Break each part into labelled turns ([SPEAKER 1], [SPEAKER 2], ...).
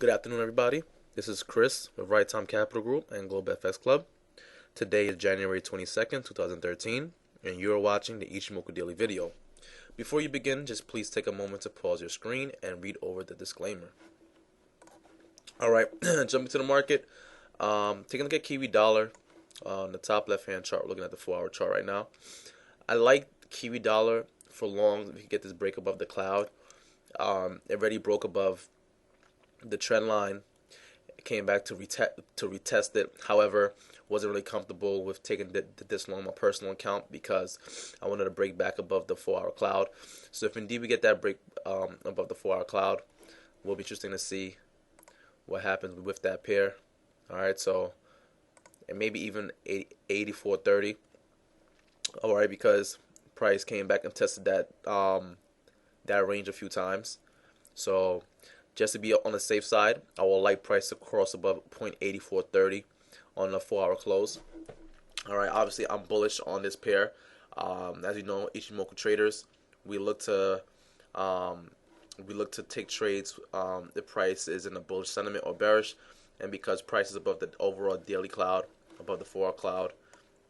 [SPEAKER 1] Good afternoon, everybody. This is Chris with Right Time Capital Group and Global FX Club. Today is January 22nd, 2013, and you are watching the Ichimoku Daily Video. Before you begin, just please take a moment to pause your screen and read over the disclaimer. Alright, jumping to the market. Taking a look at Kiwi Dollar on the top left-hand chart. We're looking at the 4-hour chart right now. I like Kiwi Dollar for long. If you get this break above the cloud. It already broke above the trend line. It came back to retest it. However, wasn't really comfortable with taking this long on my personal account because I wanted to break back above the 4-hour cloud. So if indeed we get that break above the 4-hour cloud, will be interesting to see what happens with that pair. Alright, so and maybe even 84.30. Alright, because price came back and tested that range a few times. So just to be on the safe side, I will like price to cross above 0.8430 on the 4-hour close. Alright, obviously I'm bullish on this pair. As you know, Ichimoku traders, we look to take trades if price is in a bullish sentiment or bearish, and because price is above the overall daily cloud, above the 4-hour cloud,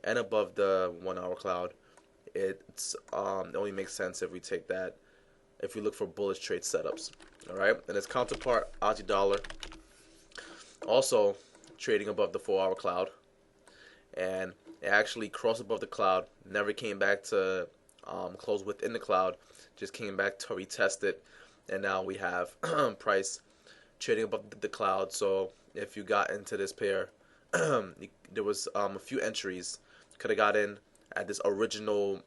[SPEAKER 1] and above the 1-hour cloud, it only makes sense if we take that. If we look for bullish trade setups. Alright, and its counterpart, Aussie dollar, also trading above the 4-hour cloud, and it actually crossed above the cloud, never came back to close within the cloud, just came back to retest it, and now we have price trading above the cloud. So if you got into this pair, there was a few entries. Could have got in at this original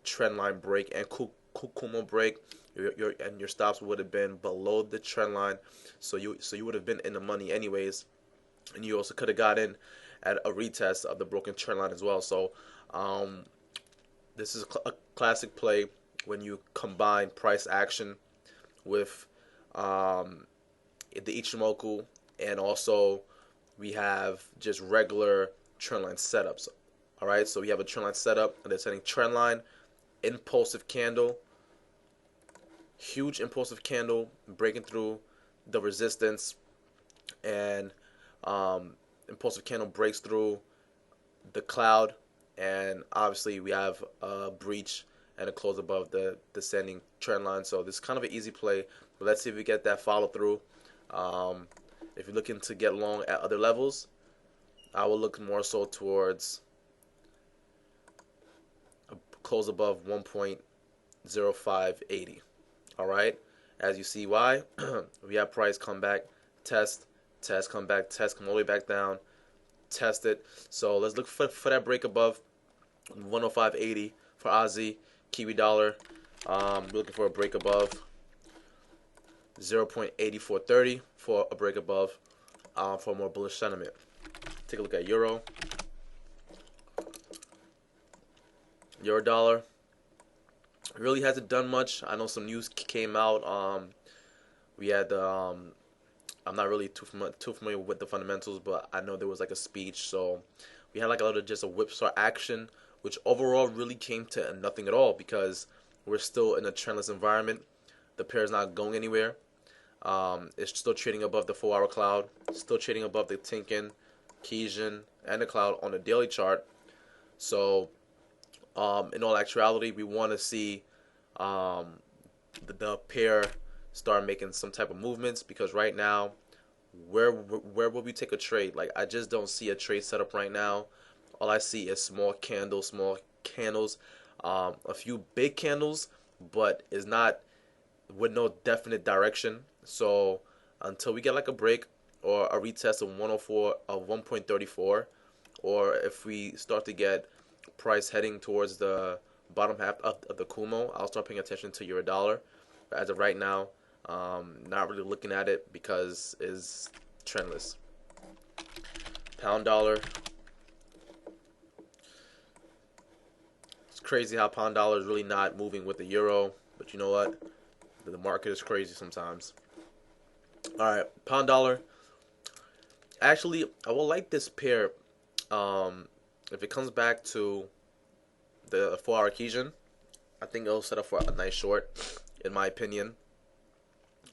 [SPEAKER 1] trend line break and Kumo break. Your stops would have been below the trend line, so you would have been in the money anyways, and you also could have got in at a retest of the broken trend line as well. So this is a classic play when you combine price action with the Ichimoku, and also we have just regular trend line setups. All right, so we have a trend line setup, and it's setting trend line, impulsive candle. Huge impulsive candle breaking through the resistance, and impulsive candle breaks through the cloud, and obviously we have a breach and a close above the descending trend line. So this is kind of an easy play, but let's see if we get that follow through. If you're looking to get long at other levels, I will look more so towards a close above 1.0580. Alright, as you see why, we have price come back, test, come back, test, come all the way back down, test it. So let's look for that break above 105.80 for Aussie, Kiwi dollar. We're looking for a break above 0.8430 for a break above for more bullish sentiment. Take a look at Euro dollar. Really hasn't done much. I know some news came out. We had I'm not really too familiar with the fundamentals, but I know there was like a speech. So we had like a little just a whipsaw action, which overall really came to nothing at all because we're still in a trendless environment. The pair is not going anywhere. It's still trading above the 4-hour cloud, still trading above the Tenkan, Kijun, and the cloud on the daily chart. So in all actuality, we want to see the pair start making some type of movements, because right now, where will we take a trade? Like, I just don't see a trade setup right now. All I see is small candles, a few big candles, but it's not with no definite direction. So until we get like a break or a retest of 104 of 1.34, or if we start to get price heading towards the bottom half of the Kumo, I'll start paying attention to Euro dollar. But as of right now, not really looking at it because it's trendless. Pound dollar. It's crazy how pound dollar is really not moving with the euro, but you know what? The market is crazy sometimes. Alright, pound dollar. Actually, I will like this pair. If it comes back to the 4-hour Kijun, I think it'll set up for a nice short, in my opinion.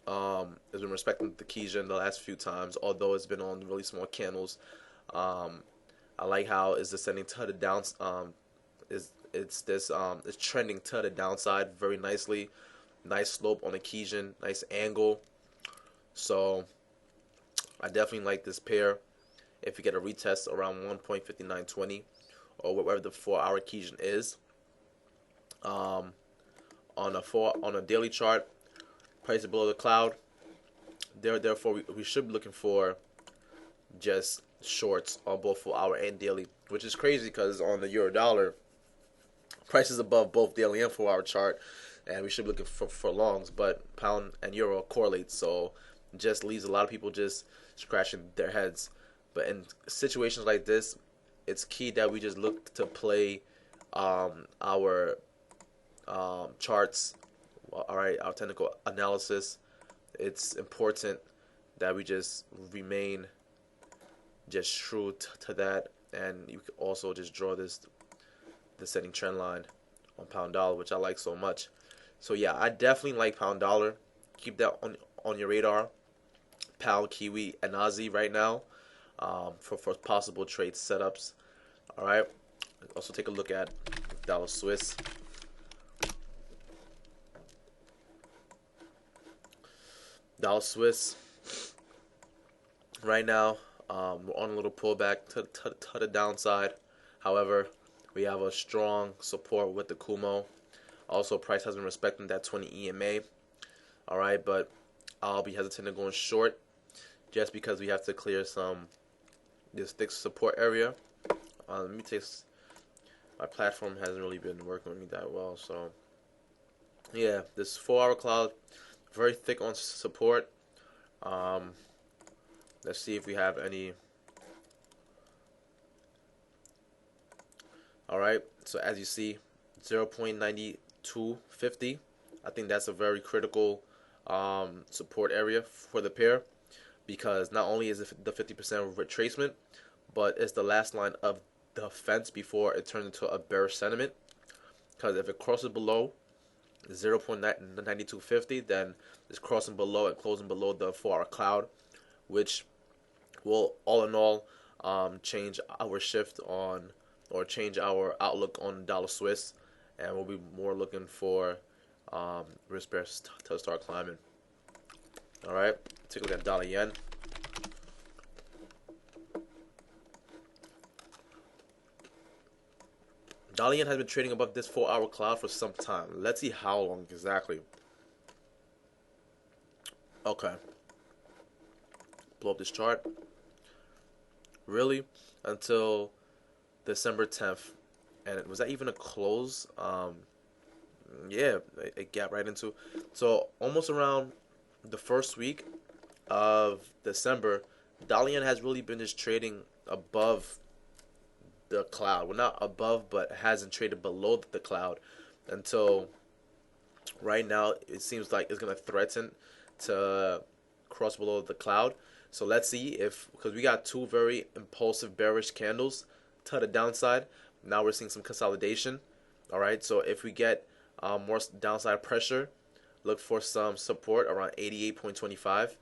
[SPEAKER 1] It's been respecting the Kijin the last few times, although it's been on really small candles. Um, I like how it's descending to the down. It's trending to the downside very nicely. Nice slope on the Kijin, nice angle. So I definitely like this pair. If you get a retest around 1.5920 or whatever the 4-hour Kijin is, um, on a daily chart, price is below the cloud. Therefore, we should be looking for just shorts on both 4-hour and daily, which is crazy because on the euro dollar, price is above both daily and 4-hour chart, and we should be looking for longs. But pound and euro correlate, so just leaves a lot of people just scratching their heads. But in situations like this, it's key that we just look to play our charts, all right, our technical analysis. It's important that we just remain just true to that, and you can also just draw the setting trend line on pound dollar, which I like so much. So yeah, I definitely like pound dollar. Keep that on your radar. Pound, Kiwi, and Aussie right now, for possible trade setups. All right. Also take a look at dollar Swiss. Dollar Swiss right now, we're on a little pullback to the downside. However, we have a strong support with the Kumo. Also, price has been respecting that 20 EMA. All right, but I'll be hesitant to going short just because we have to clear this thick support area. Let me take. My platform hasn't really been working with me that well, so yeah, this 4-hour cloud, very thick on support. Um, let's see if we have any. All right, so as you see, 0.9250. I think that's a very critical support area for the pair, because not only is it the 50% retracement, but it's the last line of defense before it turns into a bearish sentiment. Because if it crosses below 0.9250, then it's crossing below and closing below the 4-hour cloud, which will all in all change our shift on, or change our outlook on dollar Swiss, and we'll be more looking for risk bears to start climbing. All right, take a look at dollar yen. Dollar yen has been trading above this 4-hour cloud for some time. Let's see how long exactly. Okay, blow up this chart. Really, until December 10th, and was that even a close? Yeah, it got right into. So almost around the first week of December, dollar yen has really been just trading above the cloud. Well, not above, but hasn't traded below the cloud until right now. It seems like it's gonna threaten to cross below the cloud. So let's see if, because we got two very impulsive bearish candles to the downside. Now we're seeing some consolidation. All right, so if we get more downside pressure, look for some support around 88.25.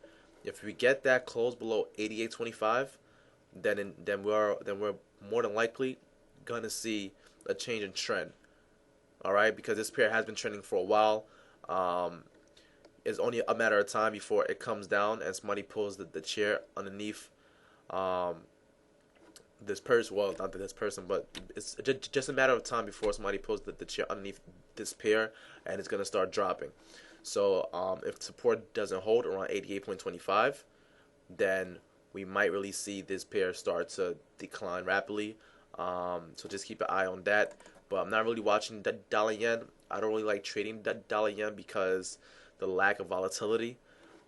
[SPEAKER 1] If we get that close below 88.25, then we're more than likely gonna see a change in trend. All right, because this pair has been trending for a while. It's only a matter of time before it comes down and somebody pulls the chair underneath this person. Well, not this person, but it's just a matter of time before somebody pulls the chair underneath this pair, and it's gonna start dropping. So if support doesn't hold around 88.25, then we might really see this pair start to decline rapidly. So just keep an eye on that. But I'm not really watching the dollar yen. I don't really like trading the dollar yen because the lack of volatility.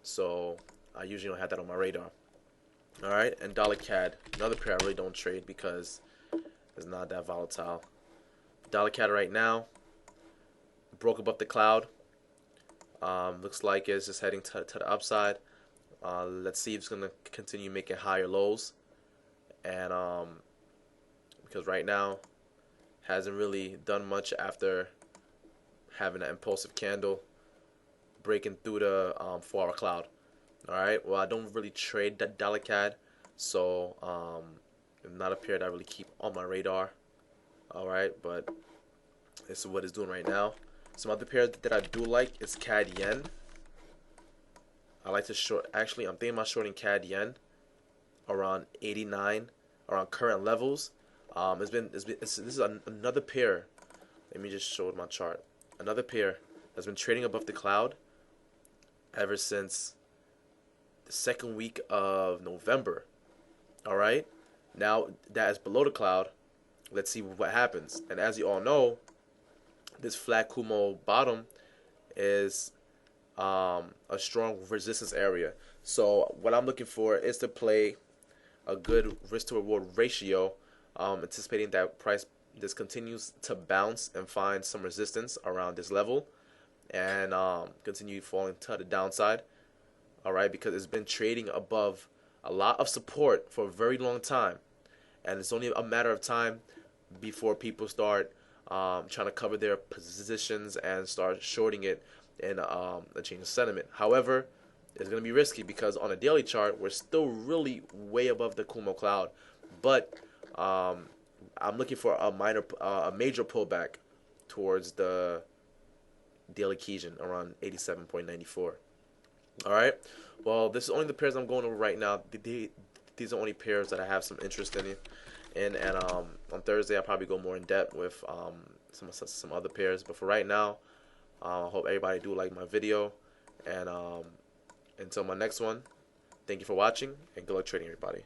[SPEAKER 1] So I usually don't have that on my radar. All right, and dollar CAD, another pair I really don't trade because it's not that volatile. Dollar CAD right now broke above the cloud. Looks like it's just heading to the upside. Let's see if it's gonna continue making higher lows, and because right now hasn't really done much after having an impulsive candle breaking through the 4-hour cloud. All right. Well, I don't really trade that dollar CAD, so it's not a pair that I really keep on my radar. All right, but this is what it's doing right now. Some other pair that I do like is CAD yen. I like to short. Actually, I'm thinking about shorting CAD yen around 89, around current levels. This is another pair. Let me just show my chart. Another pair that's been trading above the cloud ever since the second week of November. All right. Now that is below the cloud. Let's see what happens. And as you all know, this flat Kumo bottom is a strong resistance area. So what I'm looking for is to play a good risk to reward ratio, anticipating that price this continues to bounce and find some resistance around this level, and continue falling to the downside. All right, because it's been trading above a lot of support for a very long time, and it's only a matter of time before people start trying to cover their positions and start shorting it in a change of sentiment. However, it's going to be risky because on a daily chart, we're still really way above the Kumo cloud. But I'm looking for a major pullback towards the daily Kijun around 87.94. All right. Well, this is only the pairs I'm going over right now. These are only pairs that I have some interest in. And on Thursday, I'll probably go more in depth with some other pairs. But for right now, I hope everybody do like my video. And until my next one, thank you for watching and good luck trading, everybody.